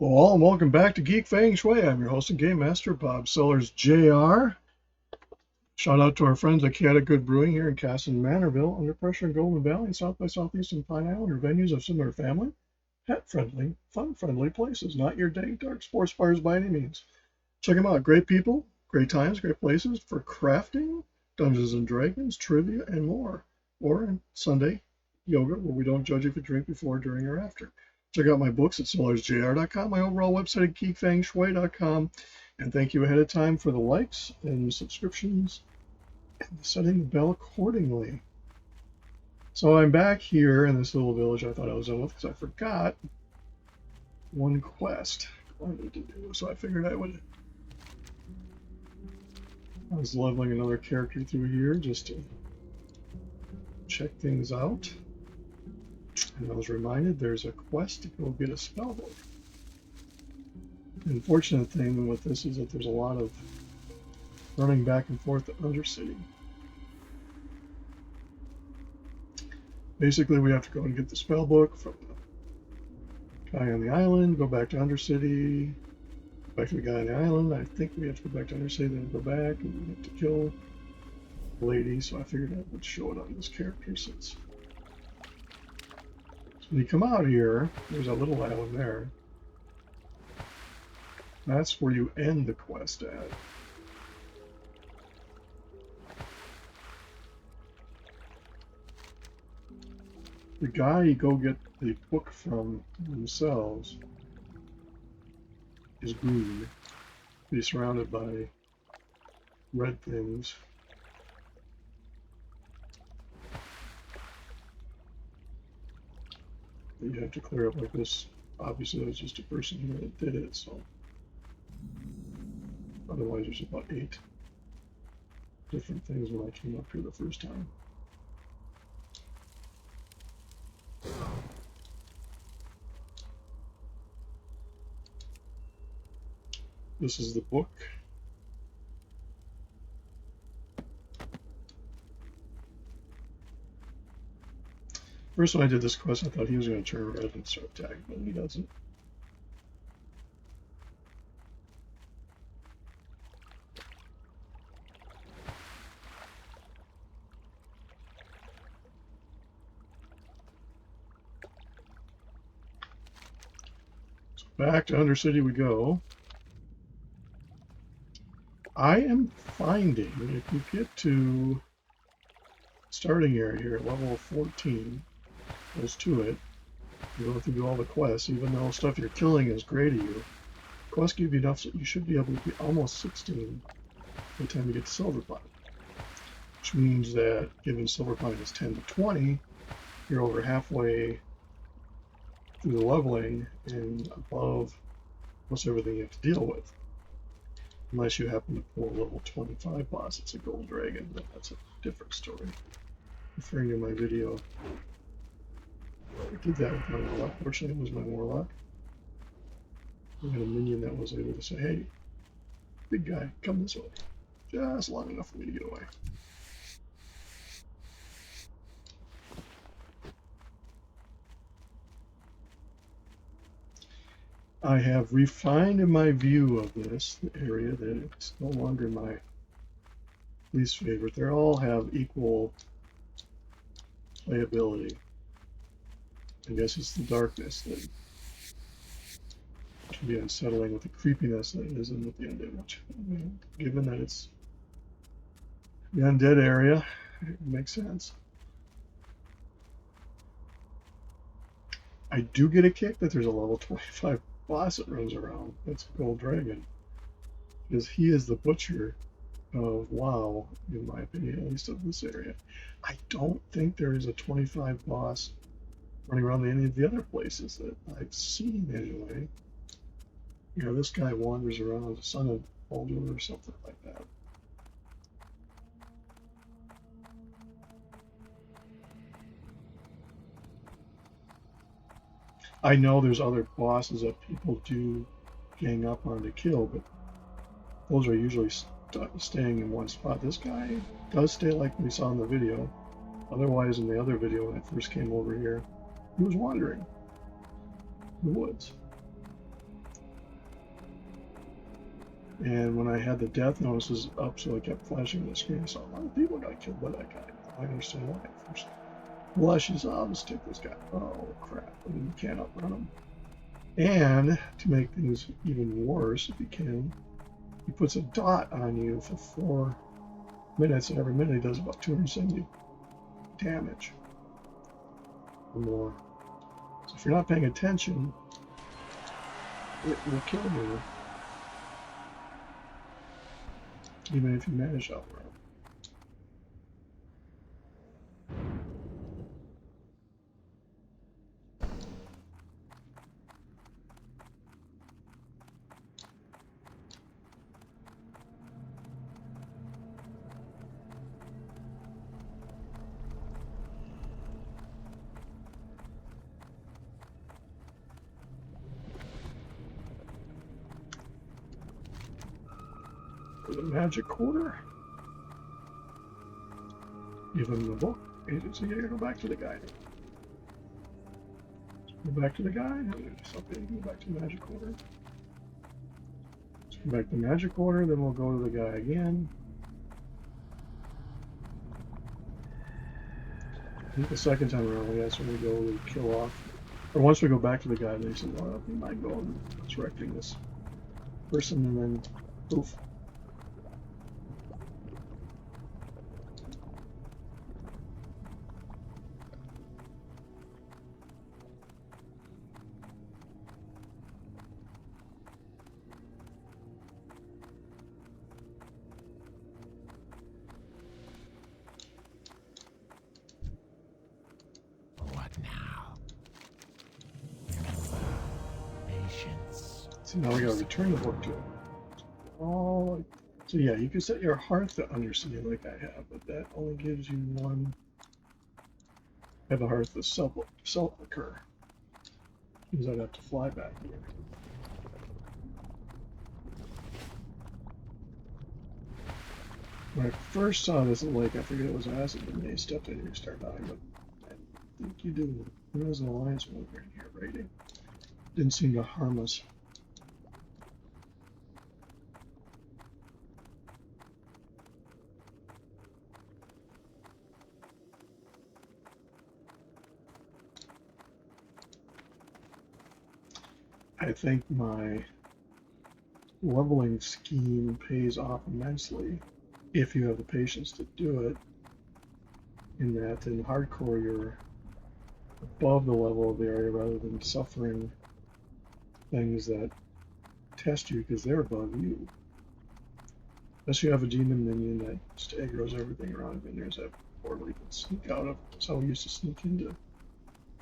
Well, and welcome back to Geek, Feng, Shui. I'm your host and game master, Bob Sellers, Jr. Shout out to our friends at Chaotic Good Brewing here in Casson Manorville, Under Pressure in Golden Valley, and South by Southeast and Pine Island are venues of similar family, pet-friendly, fun-friendly places. Not your dank, dark sports bars by any means. Check them out. Great people, great times, great places for crafting, Dungeons and Dragons, trivia, and more. Or Sunday yoga, where we don't judge if you drink before, during, or after. Check out my books at sellersjr.com, my overall website at geekfengshui.com, and thank you ahead of time for the likes and subscriptions and setting the bell accordingly. So I'm back here in this little village I thought I was in with because I forgot one quest I need to do. So I figured I was leveling another character through here just to check things out. And I was reminded there's a quest to go get a spellbook. The unfortunate thing with this is that there's a lot of running back and forth to Undercity. Basically, we have to go and get the spellbook from the guy on the island, go back to Undercity, back to the guy on the island. I think we have to go back to Undercity, then go back, and we have to kill the lady, so I figured I would show it on this character since. When you come out here, there's a little island there. That's where you end the quest at. The guy you go get the book from themselves is green. He's surrounded by red things. You have to clear up like this. Obviously, there's just a person here that did it, so. Otherwise, there's about 8 different things when I came up here the first time. This is the book. First, when I did this quest, I thought he was going to turn red and start attacking, but he doesn't. So back to Undercity we go. I am finding if you get to starting area here at level 14, goes to it, you don't have to do all the quests, even though stuff you're killing is great at you. Quests give you enough so you should be able to be almost 16 by the time you get to Silverpine. Which means that given Silverpine is 10 to 20, you're over halfway through the leveling and above most everything you have to deal with. Unless you happen to pull a level 25 boss, it's a gold dragon, then that's a different story. Referring to my video, I did that with my Warlock. Fortunately, it was my Warlock. We had a minion that was able to say, hey, big guy, come this way. Just long enough for me to get away. I have refined in my view of this area that it's no longer my least favorite. They all have equal playability. I guess it's the darkness that can be unsettling with the creepiness that is in the undead, which, given that it's the undead area, it makes sense. I do get a kick that there's a level 25 boss that runs around. That's a gold dragon. Because he is the butcher of WoW, in my opinion, at least of this area. I don't think there is a 25 boss running around any of the other places that I've seen anyway. You know, this guy wanders around the Son of Baldwin or something like that. I know there's other bosses that people do gang up on to kill, but those are usually staying in one spot. This guy does stay like we saw in the video. Otherwise, in the other video when I first came over here, he was wandering in the woods. And when I had the death notices up, so it kept flashing on the screen, I saw a lot of people got killed by that guy. I understand why. First blush is, I'll just take this guy. Oh crap! I mean, you can't outrun him. And to make things even worse, if you can, he puts a dot on you for 4 minutes, and every minute he does about 270 damage or more. So if you're not paying attention, it will kill you, even if you manage to outrun. For the magic quarter, give him the book. So you gotta go back to the guy. Go back to the guy. Something. Go back to the magic quarter. Let's go back to the magic quarter. Then we'll go to the guy again. I think the second time around, that's when we go to kill off. Or once we go back to the guy, they say, well, we might go and resurrecting this person, and then poof. So now we gotta return the book to him. Oh, so yeah, you can set your hearth to undersea like I have, but that only gives you one. I have a hearth of sepulcher. Means I'd have to fly back here. When I first saw this lake, I figured it was acid, and they stepped in and you start dying, but I think you do. There was an alliance over in here raiding. Didn't seem to harm us. I think my leveling scheme pays off immensely if you have the patience to do it. In that, in hardcore, you're above the level of the area rather than suffering things that test you because they're above you. Unless you have a demon minion that just aggroes everything around, and there's that portal you can sneak out of. That's how we used to sneak into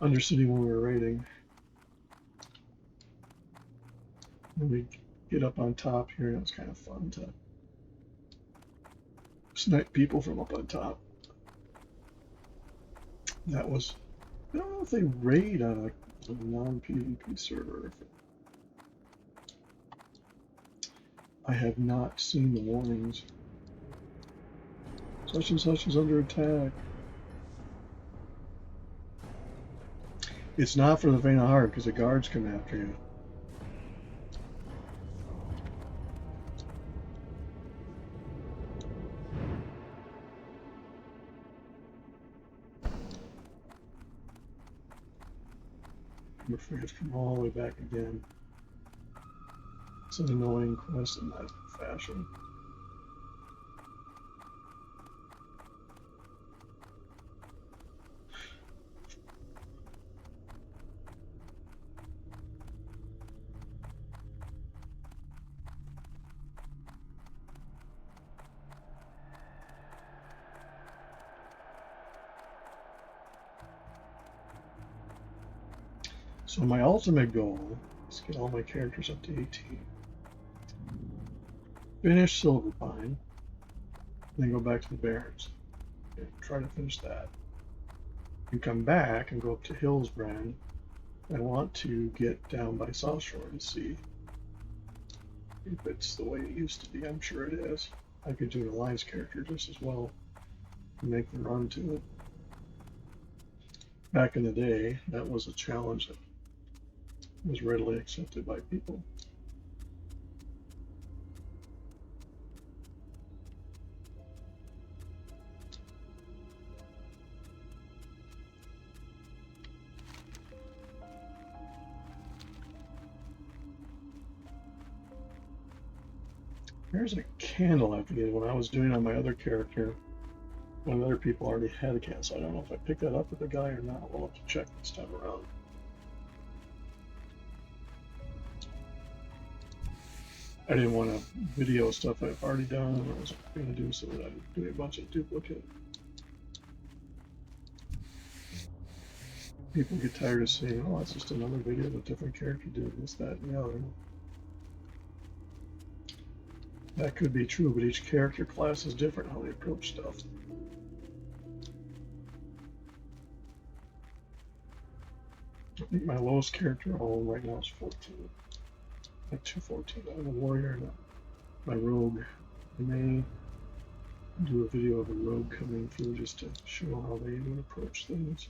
Undercity when we were raiding. And we get up on top here, and it's kind of fun to snipe people from up on top. That was, I don't know if they raid on a non-PvP server. I have not seen the warnings. Such and such is under attack. It's not for the faint of heart because the guards come after you. I'm afraid to come all the way back again. It's an annoying quest in that fashion. So my ultimate goal is to get all my characters up to 18. Finish Silverpine, then go back to the Barrens. Okay, try to finish that. And come back and go up to Hillsbrand. I want to get down by South Shore to see if it's the way it used to be. I'm sure it is. I could do an alliance character just as well and make the run to it. Back in the day, that was a challenge that was readily accepted by people. There's a candle I forget when I was doing on my other character. When other people already had a candle, so I don't know if I picked that up with the guy or not. We'll have to check this time around. I didn't want to video stuff I've already done. I was going to do so that I'm doing a bunch of duplicate. People get tired of saying, oh, it's just another video of a different character doing this, that, and the other. That could be true, but each character class is different how they approach stuff. I think my lowest character all right now is 14. Like 214. I'm a warrior and my rogue. I may do a video of a rogue coming through just to show how they would approach things.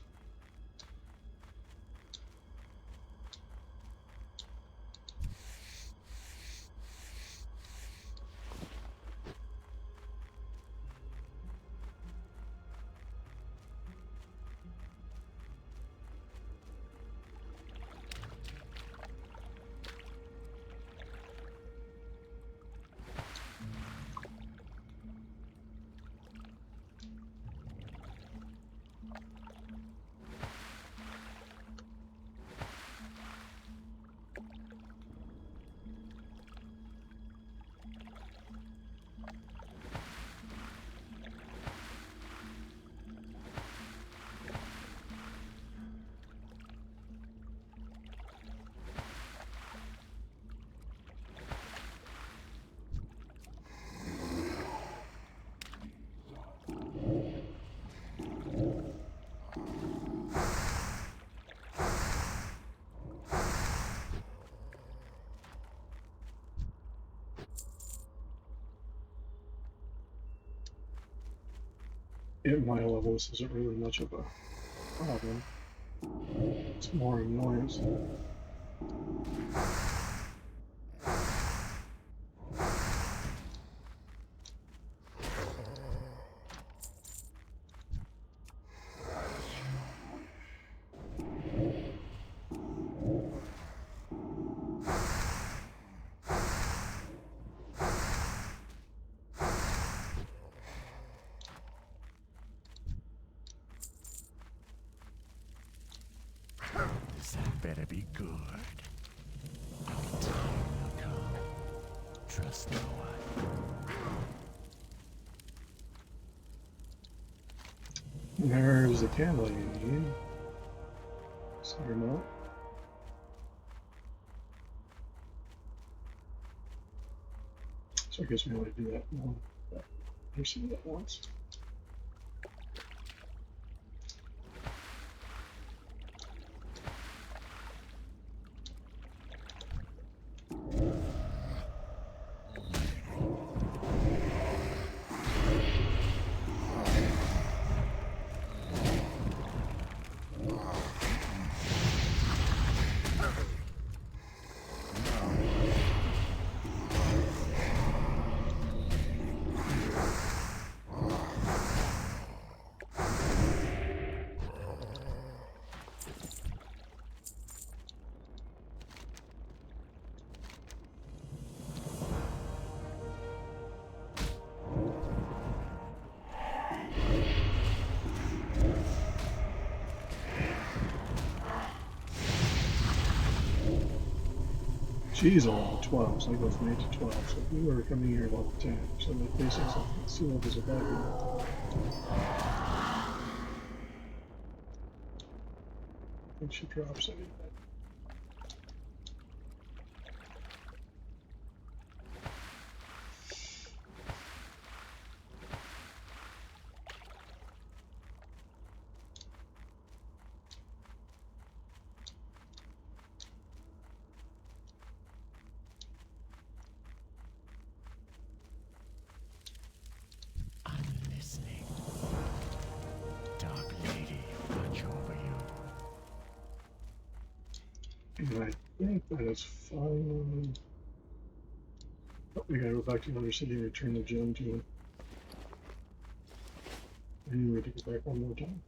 At my level, this isn't really much of a problem. It's more annoyance. Better be good. Time will come. Trust no one. There's the candle you need. See or not? So I guess we only do that one. I've seen that once. She's a level 12, so I go from 8 to 12. So if we were coming here level 10, so the basics of sea levels above you. I think she drops anything. And I think that is fine. Oh, we gotta go back to another city and return the gem to him. And we need to go back one more time.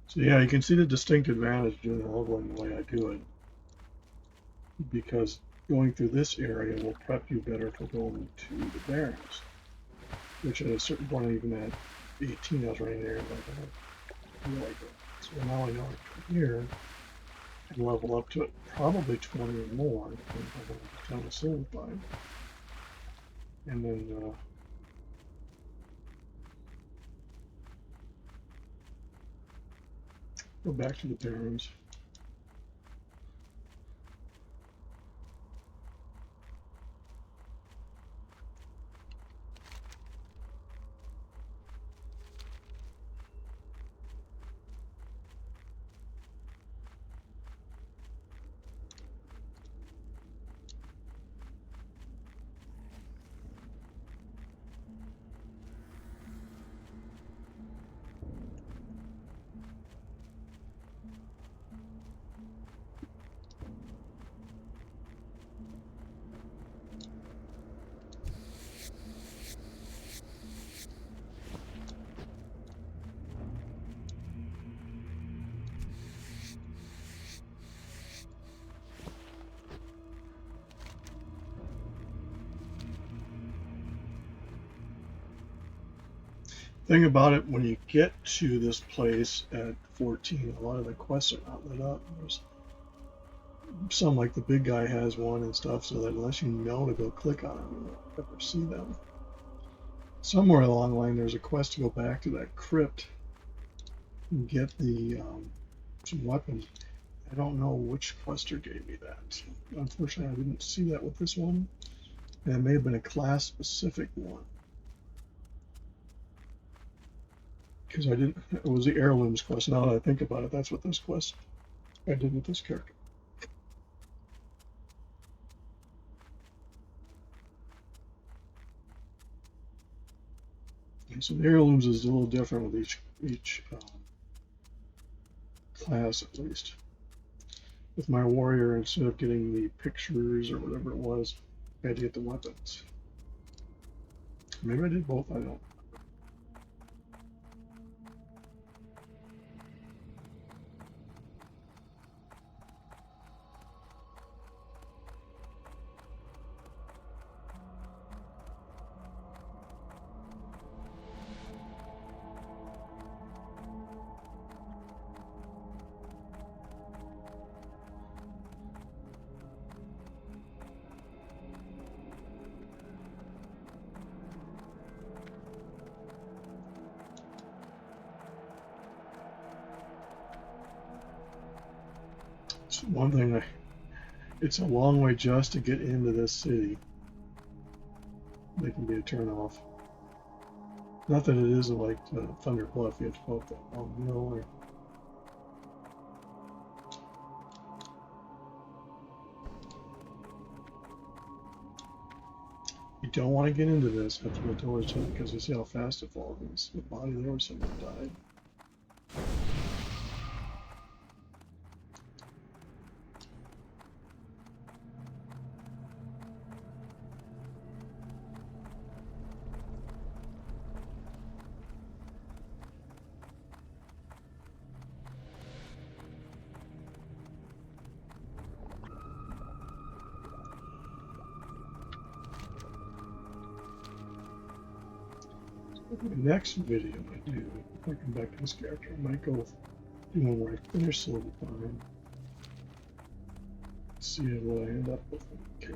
So yeah, you can see the distinct advantage doing the leveling the way I do it, because going through this area will prep you better for going to the Barrens, which at a certain point, even at 18, I was running there, like, I feel like that. So now I know I come here and level up to it, probably 20 or more, depending on the town of solidified. And then go back to the Barrens. Thing about it, when you get to this place at 14, a lot of the quests are not lit up. There's some, like the big guy has one and stuff, so that unless you know to go click on them, you won't ever see them. Somewhere along the line, there's a quest to go back to that crypt and get the some weapons. I don't know which quester gave me that. Unfortunately, I didn't see that with this one. And it may have been a class-specific one. Because I didn't, it was the heirlooms quest. Now that I think about it, that's what this quest I did with this character. And so the heirlooms is a little different with each class, at least. With my warrior, instead of getting the pictures or whatever it was, I had to get the weapons. Maybe I did both, I don't. So one thing, it's a long way just to get into this city. They can be a turnoff. Not that it isn't like Thunder Bluff, you have to go up that long hill. Or... You don't want to get into this after the doors shut because you see how fast it falls. The body there was someone died. The next video I do, if I come back to this character, I might go do one where I finish solidifying. See what I end up with. Okay.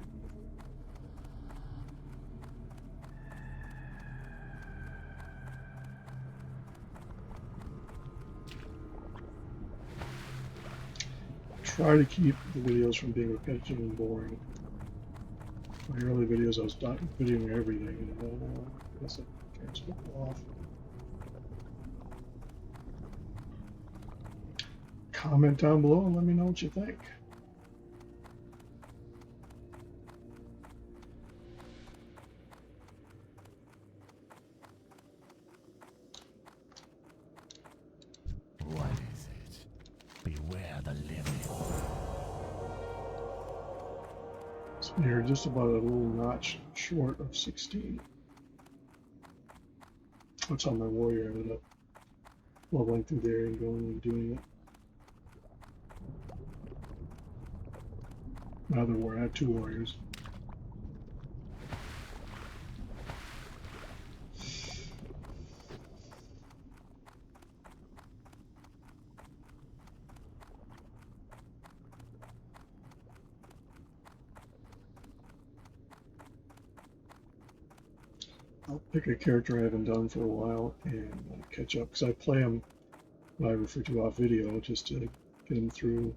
Try to keep the videos from being repetitive and boring. My early videos, I was videoing everything, and I guess I can't skip off. Comment down below and let me know what you think. What is it? Beware the living. So you're just about a little notch short of 16. That's how my warrior ended up. leveling through there and going and doing it. Another war, I had 2 warriors. I'll pick a character I haven't done for a while and catch up, because I play them what I refer to off video just to get them through,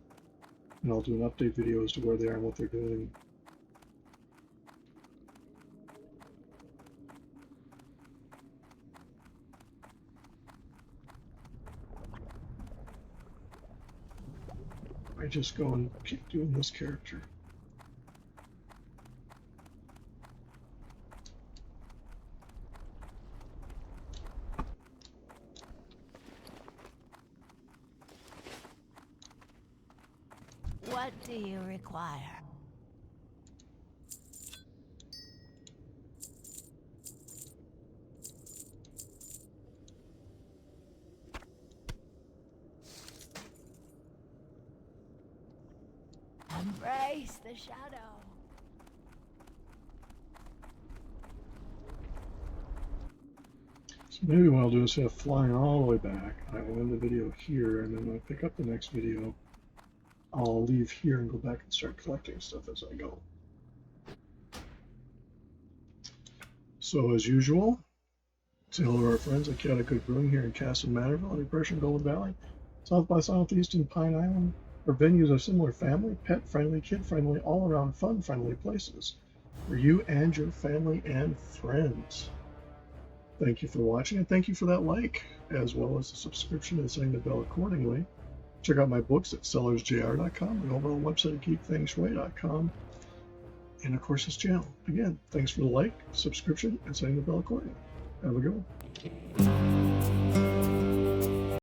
and I'll do an update video as to where they are and what they're doing. I just go and keep doing this character. What do you require? Embrace the shadow. So maybe what I'll do is instead of flying all the way back, I will end the video here, and then when I pick up the next video, I'll leave here and go back and start collecting stuff as I go. So as usual, say hello to our friends at Chaotic Good Brewing here in Castle Manorville, in Depression Golden Valley, South by Southeast and Pine Island, where venues are similar family, pet-friendly, kid-friendly, all-around fun-friendly places for you and your family and friends. Thank you for watching, and thank you for that like, as well as the subscription and setting the bell accordingly. Check out my books at sellersjr.com and over on the website at geekfengshui.com. And of course, this channel. Again, thanks for the like, subscription, and setting the bell accordingly. Have a good one.